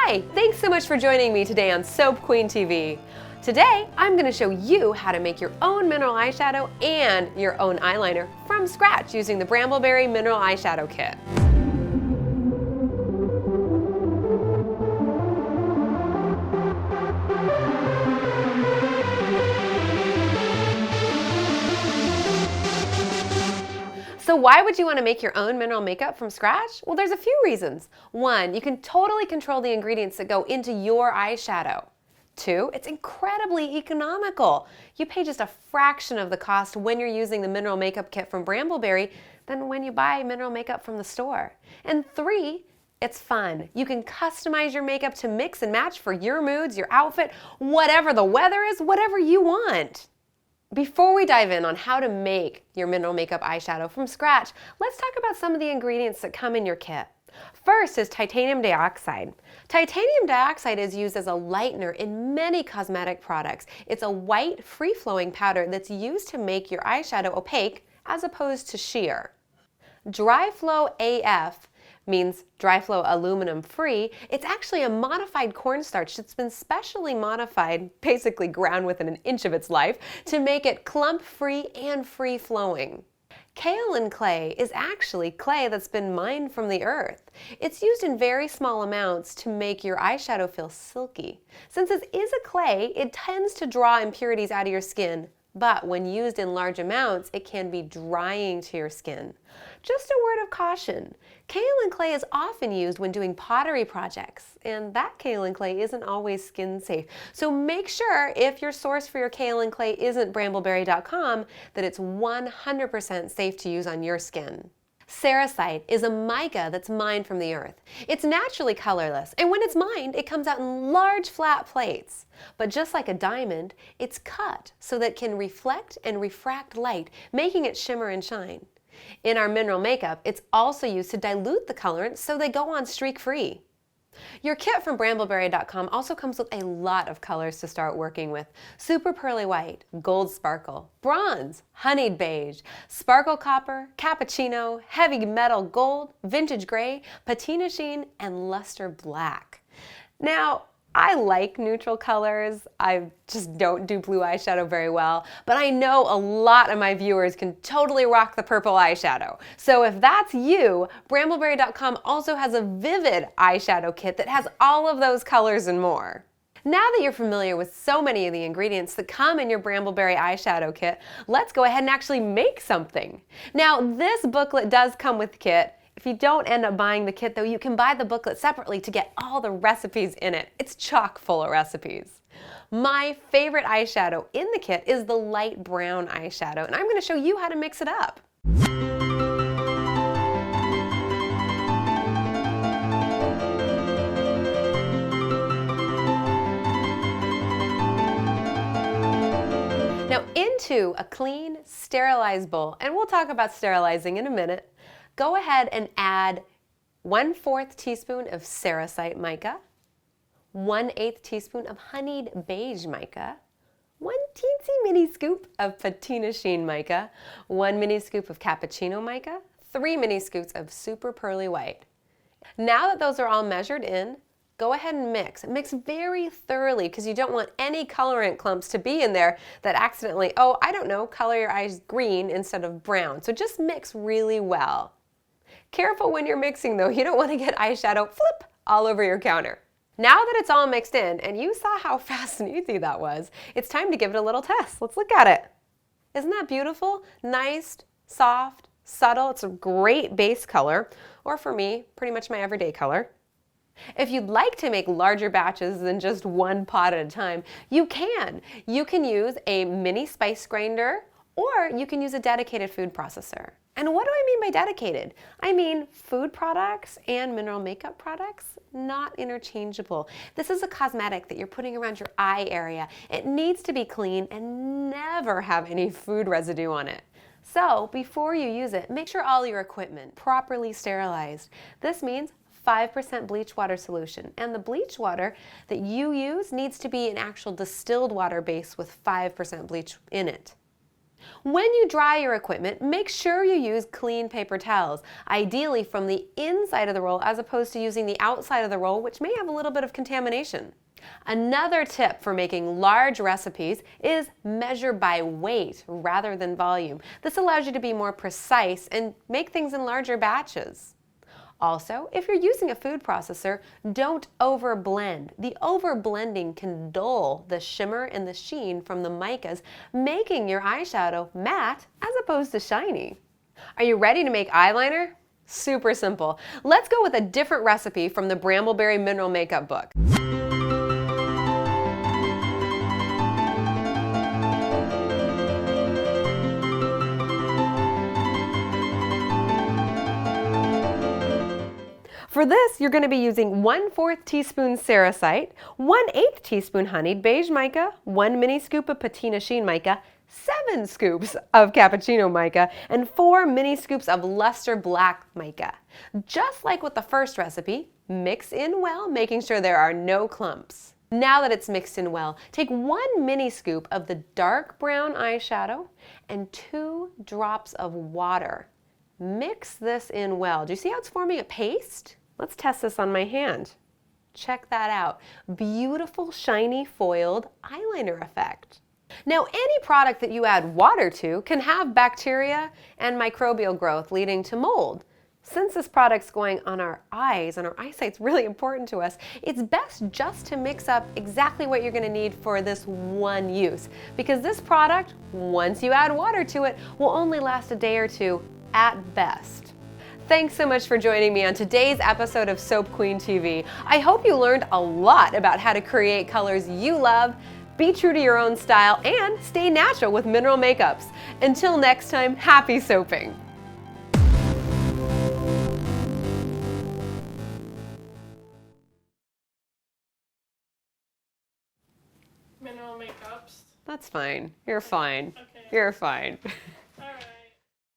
Hi, thanks so much for joining me today on Soap Queen TV. Today, I'm going to show you how to make your own mineral eyeshadow and your own eyeliner from scratch using the Brambleberry Mineral Eyeshadow Kit. So why would you want to make your own mineral makeup from scratch? Well, there's a few reasons. One, you can totally control the ingredients that go into your eyeshadow. Two, it's incredibly economical. You pay just a fraction of the cost when you're using the mineral makeup kit from Brambleberry than when you buy mineral makeup from the store. And three, it's fun. You can customize your makeup to mix and match for your moods, your outfit, whatever the weather is, whatever you want. Before we dive in on how to make your mineral makeup eyeshadow from scratch, let's talk about some of the ingredients that come in your kit. First is titanium dioxide. Titanium dioxide is used as a lightener in many cosmetic products. It's a white, free-flowing powder that's used to make your eyeshadow opaque as opposed to sheer. Dry Flow AF means dry flow aluminum free. It's actually a modified cornstarch that's been specially modified, basically ground within an inch of its life, to make it clump free and free flowing. Kaolin clay is actually clay that's been mined from the earth. It's used in very small amounts to make your eyeshadow feel silky. Since it is a clay, it tends to draw impurities out of your skin, but when used in large amounts, it can be drying to your skin. Just a word of caution. Kaolin clay is often used when doing pottery projects, and that kaolin clay isn't always skin safe. So make sure if your source for your kaolin clay isn't brambleberry.com that it's 100% safe to use on your skin. Cerussite is a mica that's mined from the earth. It's naturally colorless, and when it's mined, it comes out in large flat plates. But just like a diamond, it's cut so that it can reflect and refract light, making it shimmer and shine. In our mineral makeup, it's also used to dilute the colorants so they go on streak-free. Your kit from brambleberry.com also comes with a lot of colors to start working with. Super Pearly White, Gold Sparkle, Bronze, Honeyed Beige, Sparkle Copper, Cappuccino, Heavy Metal Gold, Vintage Gray, Patina Sheen, and Luster Black. Now, I like neutral colors. I just don't do blue eyeshadow very well, but I know a lot of my viewers can totally rock the purple eyeshadow. So if that's you, brambleberry.com also has a vivid eyeshadow kit that has all of those colors and more. Now that you're familiar with so many of the ingredients that come in your Brambleberry eyeshadow kit, let's go ahead and actually make something. Now, this booklet does come with the kit. If you don't end up buying the kit though, you can buy the booklet separately to get all the recipes in it. It's chock full of recipes. My favorite eyeshadow in the kit is the light brown eyeshadow, and I'm going to show you how to mix it up. Now into a clean, sterilized bowl, and we'll talk about sterilizing in a minute. Go ahead and add 1/4 teaspoon of cerussite mica, 1/8 teaspoon of honeyed beige mica, 1 teensy mini scoop of patina sheen mica, 1 mini scoop of cappuccino mica, 3 mini scoops of super pearly white. Now that those are all measured in, go ahead and mix. Mix very thoroughly because you don't want any colorant clumps to be in there that accidentally, oh, I don't know, color your eyes green instead of brown. So just mix really well. Careful when you're mixing though, you don't want to get eyeshadow flip all over your counter. Now that it's all mixed in, and you saw how fast and easy that was, it's time to give it a little test. Let's look at it. Isn't that beautiful? Nice, soft, subtle. It's a great base color, or for me, pretty much my everyday color. If you'd like to make larger batches than just one pot at a time, you can. You can use a mini spice grinder, or you can use a dedicated food processor. And what do I mean by dedicated? I mean food products and mineral makeup products, not interchangeable. This is a cosmetic that you're putting around your eye area. It needs to be clean and never have any food residue on it. So before you use it, make sure all your equipment properly sterilized. This means 5% bleach water solution, and the bleach water that you use needs to be an actual distilled water base with 5% bleach in it. When you dry your equipment, make sure you use clean paper towels, ideally from the inside of the roll as opposed to using the outside of the roll, which may have a little bit of contamination. Another tip for making large recipes is measure by weight rather than volume. This allows you to be more precise and make things in larger batches. Also, if you're using a food processor, don't overblend. The overblending can dull the shimmer and the sheen from the micas, making your eyeshadow matte as opposed to shiny. Are you ready to make eyeliner? Super simple. Let's go with a different recipe from the Brambleberry Mineral Makeup book. For this, you're going to be using 1/4 teaspoon cerussite, 1/8 teaspoon honeyed beige mica, 1 mini scoop of patina sheen mica, 7 scoops of cappuccino mica, and 4 mini scoops of luster black mica. Just like with the first recipe, mix in well, making sure there are no clumps. Now that it's mixed in well, take 1 mini scoop of the dark brown eyeshadow and 2 drops of water. Mix this in well. Do you see how it's forming a paste? Let's test this on my hand. Check that out. Beautiful, shiny, foiled eyeliner effect. Now, any product that you add water to can have bacteria and microbial growth leading to mold. Since this product's going on our eyes and our eyesight's really important to us, it's best just to mix up exactly what you're going to need for this one use. Because this product, once you add water to it, will only last a day or two at best. Thanks so much for joining me on today's episode of Soap Queen TV. I hope you learned a lot about how to create colors you love, be true to your own style, and stay natural with mineral makeups. Until next time, happy soaping! Mineral makeups. That's fine. You're fine. Okay. You're fine.